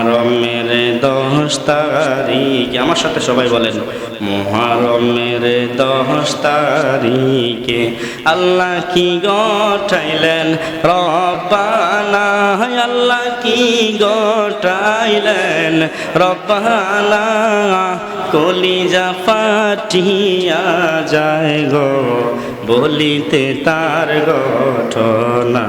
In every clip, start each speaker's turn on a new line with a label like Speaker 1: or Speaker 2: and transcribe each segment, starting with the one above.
Speaker 1: মুহররমের 10 তারিখে, আমার সাথে সবাই বলেন, মুহররমের 10 তারিখে আল্লাহ কি গঠাইলেন রব্বানা, আল্লাহ কি গঠাইলেন রব্বানা, কলিজা ফাটিয়া যায় গো বলিতে তার ঘটনা।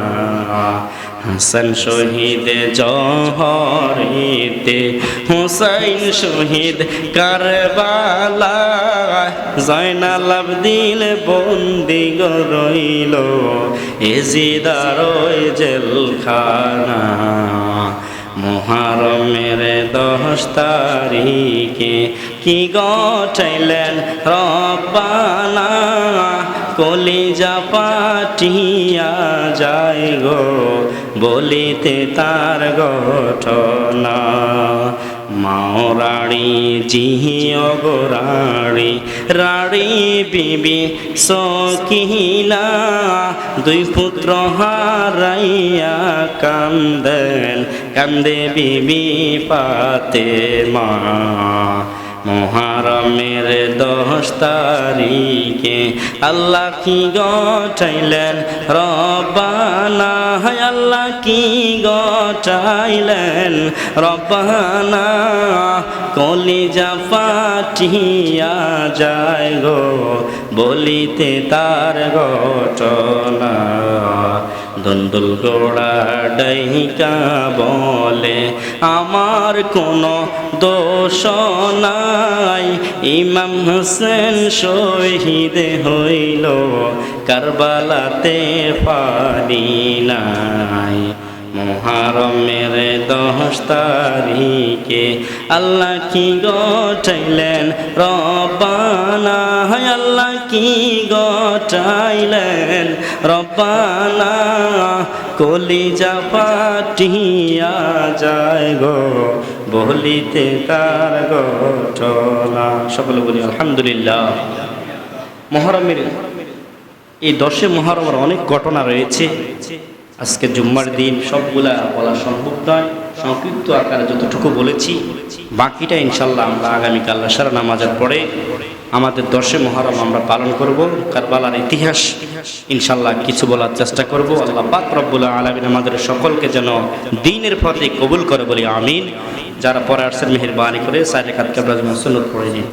Speaker 1: হাসান শহীদ জহরিতে, হুসাইন শহীদ কারবালা, জয়নাল আবদিন বন্দি রইল এজিদার জেলখানা। মুহররমের 10 তারিখে কি গঠাইলেন রব্বানা, কলিজা ফাটিয়া যায় গো বলিতে তার ঘটনা। মাওরাড়ি জিহিও গো রাড়ি, রাড়ি বিবি সকিনা, 2 পুত্র হারাইয়া কান্দেন, কান্দে বিবি ফাতেমা। মুহররমের 10 তারিখে আল্লাহ কি গঠাইলেন রব্বানা, আল্লাহ কি গঠাইলেন রব্বানা, কলিজা ফাটিয়া যায় গো বলিতে তার ঘটনা। দুলদুল গোড়া ডাইকা বলে আমার কোনো দোষ নাই, ইমাম হোসেন শহীদ হইল কারবালাতে পারি নাই। মুহররমের 10 তারিখে আল্লাহ কি গঠাইলেন রব্বানা, আল্লাহ কি গঠাইলেন রব্বানা, কলিজা ফাটিয়া যায় গো বলিতে তার ঘটনা। সকলে বলি আলহামদুলিল্লাহ। মুহররমের এই 10 মুহররমের অনেক ঘটনা রয়েছে। আজকে জুম্মার দিন সবগুলা বলা সম্ভব নয়, সংক্ষিপ্ত আকারে যতটুকু বলেছি, বাকিটা ইনশাল্লাহ আমরা আগামীকাল আশার নামাজের পরে আমাদের 10 মুহররম আমরা পালন করব। কারবালার ইতিহাস ইনশাল্লাহ কিছু বলার চেষ্টা করব। আল্লাহ পাক রব্বুল আলামিন আমাদের সকলকে যেন দ্বীনের পথে কবুল করে বলি আমিন। যারা পরে আসছেন মেহেরবানি করে 4 রাকাত কেবলা সুন্নাত পড়ে দিন।